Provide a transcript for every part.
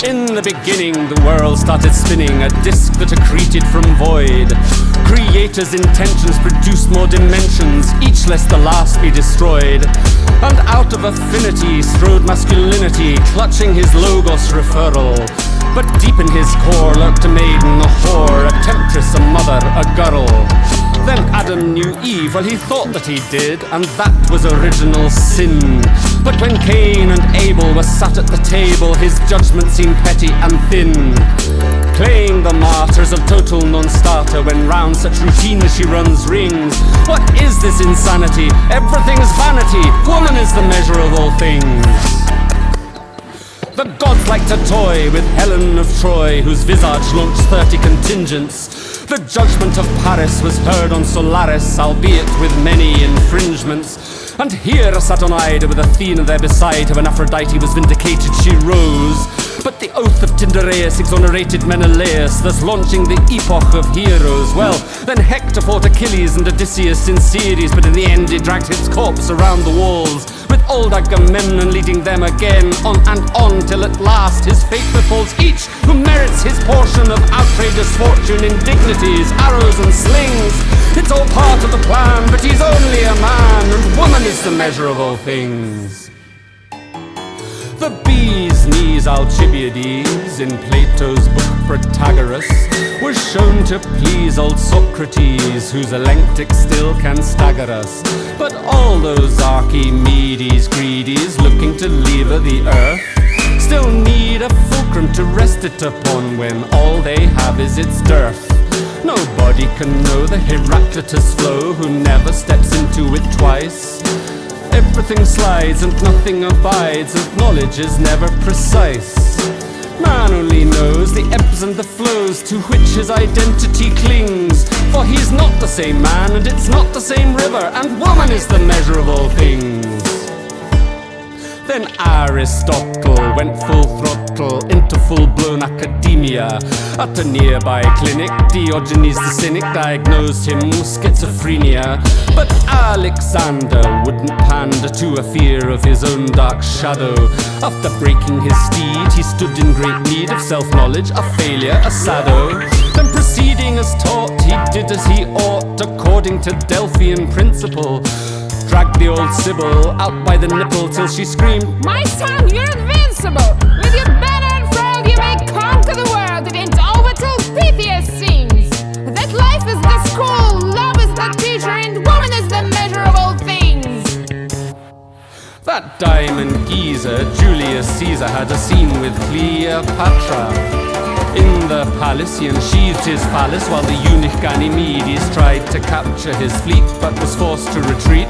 In the beginning, the world started spinning, a disc that accreted from void. Creator's intentions produced more dimensions, each lest the last be destroyed. And out of affinity strode masculinity, clutching his logos referral. But deep in his core lurked a maiden, a whore, a temptress, a mother, a girl. Then Adam knew Eve, well he thought that he did, and that was original sin. But when Cain and Abel were sat at the table, his judgment seemed petty and thin. Playing the martyrs of total non-starter, when round such routine she runs rings. What is this insanity? Everything's vanity. Woman is the measure of all things. The gods like to toy with Helen of Troy, whose visage launched 30 contingents. The judgment of Paris was heard on Solaris, albeit with many infringements. And Hera sat on Ida with Athena there beside her. When Aphrodite was vindicated, she rose. But the oath of Tyndareus exonerated Menelaus, thus launching the epoch of heroes. Well, then Hector fought Achilles and Odysseus in series, but in the end he dragged his corpse around the walls, with old Agamemnon leading them again, on and on, till at last his fate befalls each who merits his portion of outrageous fortune, indignities, arrows and slings. It's all part of the plan, but he's only a man, and woman is the measure of all things. The bee's knees, Alcibiades, in Plato's book Protagoras, was shown to please old Socrates, whose electric still can stagger us. But all those Archimedes greedies looking to lever the earth still need a fulcrum to rest it upon, when all they have is its dearth. Nobody can know the Heraclitus flow who never steps into it twice. Everything slides and nothing abides, and knowledge is never precise. Man only knows the ebbs and the flows to which his identity clings, for he's not the same man and it's not the same river, and woman is the measure of all things. Then Aristotle went full throttle into full-blown academia. At a nearby clinic, Diogenes the cynic diagnosed him schizophrenia. But Alexander wouldn't pander to a fear of his own dark shadow. After breaking his steed, he stood in great need of self-knowledge, a failure, a sado. Then proceeding as taught, he did as he ought, according to Delphian principle. Dragged the old Sibyl out by the nipple till she screamed, "My son, you're invincible! With your banner unfurled, you may conquer the world. It ain't over till Theseus sings that life is the school, love is the teacher, and woman is the measure of all things." That diamond geezer, Julius Caesar, had a scene with Cleopatra. In the palace he unsheathed his phallus, while the eunuch Ganymedes tried to capture his fleet, but was forced to retreat,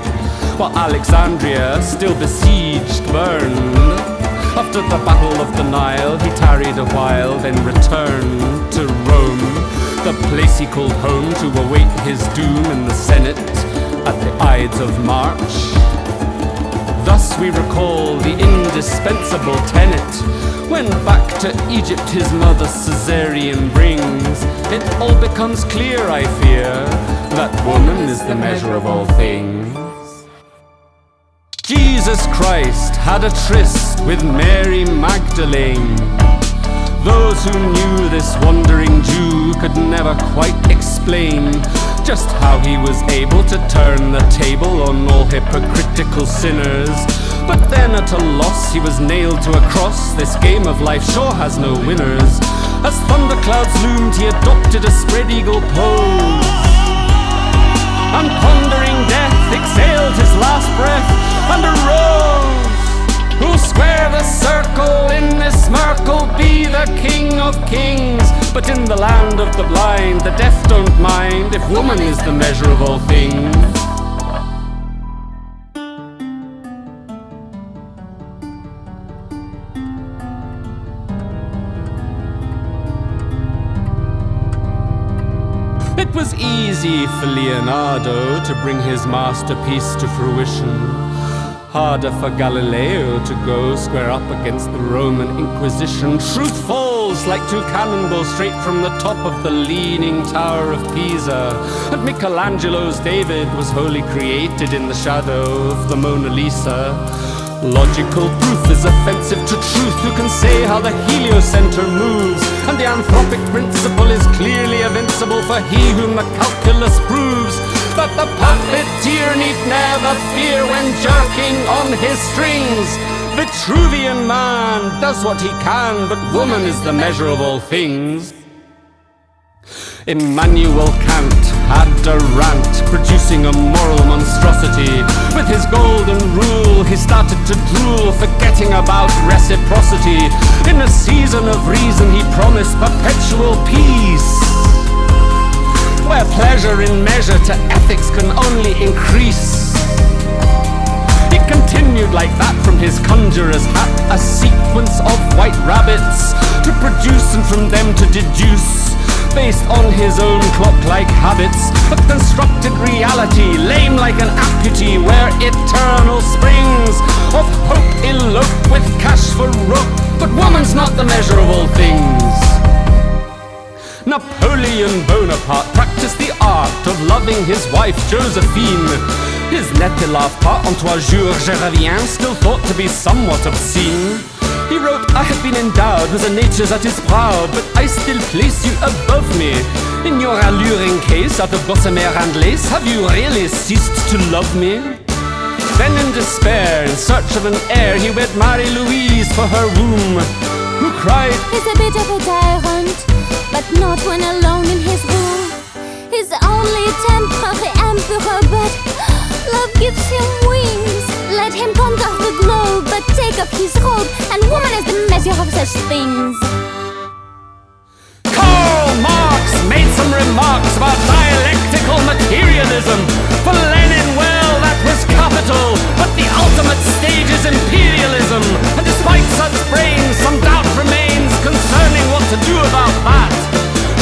while Alexandria, still besieged, burned. After the battle of the Nile, he tarried a while, then returned to Rome, the place he called home, to await his doom in the Senate at the Ides of March. Thus we recall the indispensable tenet, when back to Egypt his mother Caesarean brings. It all becomes clear, I fear, that woman is the measure of all things. Jesus Christ had a tryst with Mary Magdalene. Those who knew this wandering Jew could never quite explain just how he was able to turn the table on all hypocritical sinners. But then at a loss he was nailed to a cross. This game of life sure has no winners. As thunderclouds loomed he adopted a spread eagle pose, and pondering death exhaled his last breath and arose. Who'll square the circle in this Merkel, be the king of kings? But in the land of the blind, the deaf don't mind if woman is the measure of all things. It was easy for Leonardo to bring his masterpiece to fruition. Harder for Galileo to go square up against the Roman Inquisition. Truth falls like two cannonballs straight from the top of the leaning Tower of Pisa. And Michelangelo's David was wholly created in the shadow of the Mona Lisa. Logical proof is offensive to truth. Who can say how the heliocenter moves? And the anthropic principle is clearly evincible for he whom the calculus proves. That the puppeteer need never fear when jerking on his strings. Vitruvian man does what he can, but woman is the measure of all things. Immanuel Kant had a rant, producing a moral monstrosity. With his golden rule, he started to drool, forgetting about reciprocity. In a season of reason, he promised perpetual peace, where pleasure in measure to ethics can only increase. He continued like that from his conjurer's hat, a sequence of white rabbits to produce and from them to deduce, based on his own clock-like habits, a constructed reality, lame like an amputee, where eternal springs of hope elope with cash for rope. But woman's not the measure of all things. Napoleon Bonaparte practiced the art of loving his wife Josephine. His n'était-la pas en 3 jours je reviens, still thought to be somewhat obscene. He wrote, I have been endowed with a nature that is proud, but I still place you above me. In your alluring case, out of gossamer and lace, have you really ceased to love me? Then in despair, in search of an heir, he wed Marie-Louise for her womb, who cried, He's a bit of a tyrant, but not when alone in his room. He's only temporary emperor, but love gives him wings. Let him conquer the globe, but take off his robe, and woman is the measure of such things. Karl Marx made some remarks about dialectical materialism. For Lenin, well, that was capital, but the ultimate stage is imperialism. And despite such brains, some doubt remains concerning what to do about that.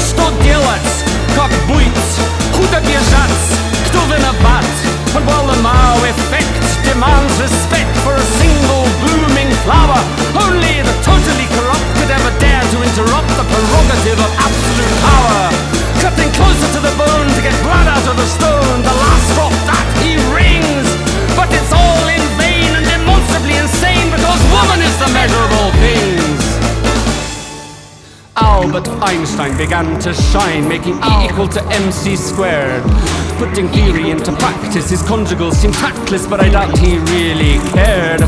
Что делать? Как быть? Куда бежать? Кто виноват? And while the Mao effect demands respect for a single blooming flower, only the totally corrupt could ever dare to interrupt the prerogative of absolute power. Cutting closer to the bone to get blood out of the stone, the last drop that he wrings. But it's all in vain and demonstrably insane, because woman is the measure of all things. Albert Einstein began to shine, making E equal to MC squared. Putting theory into practice, his conjugals seemed tactless, but I doubt he really cared.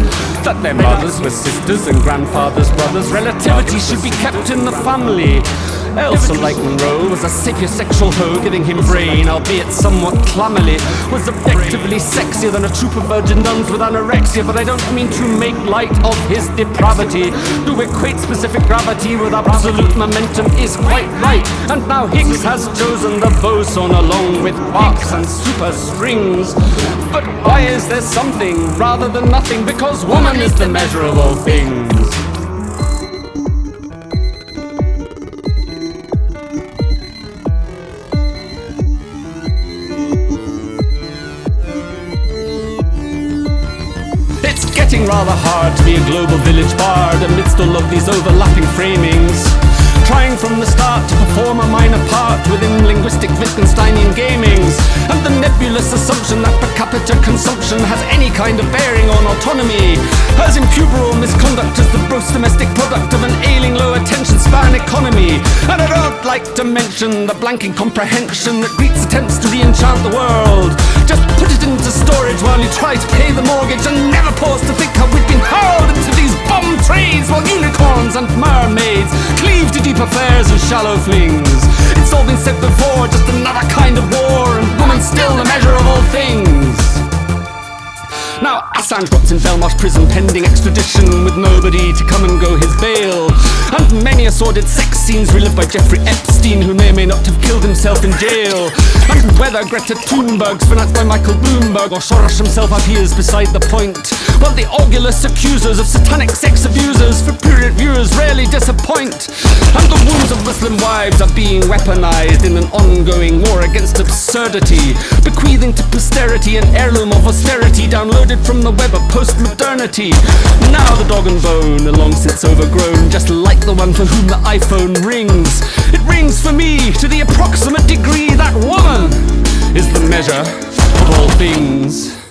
That their mothers were sisters and grandfathers brothers. Relativity should be kept in the family. Elsa, like Monroe, was a sapiosexual hoe, giving him brain, albeit somewhat clummily. Was objectively sexier than a troop of virgin nuns with anorexia, but I don't mean to make light of his depravity. To equate specific gravity with absolute momentum is quite right. And now Higgs has chosen the boson along with quarks and super strings. But why is there something rather than nothing? Because woman is the measure of all things. Getting rather hard to be a global village bard amidst all of these overlapping framings. Trying from the start to perform a minor part within linguistic Wittgensteinian gamings, and the nebulous assumption that per capita consumption has any kind of bearing on autonomy, as impuberal misconduct as the gross domestic product of an ailing low attention span economy. And I don't like to mention the blank incomprehension that greets attempts to re-enchant the world. Just put it into storage while you try to pay the mortgage, and never pause to think how we've been hurled into these bomb trades while unicorns and mermaids cleave to deep affairs and shallow flings. It's all been said before, just another kind of war, and woman's still the measure of all things. Now Assange rots in Belmarsh prison pending extradition, with nobody to come and go his bail. And many a sordid sex scenes relived by Jeffrey Epstein, who may or may not have killed himself in jail. And whether Greta Thunberg's financed by Michael Bloomberg or Soros himself appears beside the point. While the orgulous accusers of satanic sex abusers for period viewers rarely disappoint. And the wounds of Muslim wives are being weaponized in an ongoing war against absurdity, bequeathing to posterity an heirloom of austerity downloaded from the web of post-modernity. Now the dog and bone, long since overgrown, just like the one for whom the iPhone rings. It rings for me to the approximate degree that woman is the measure of all things.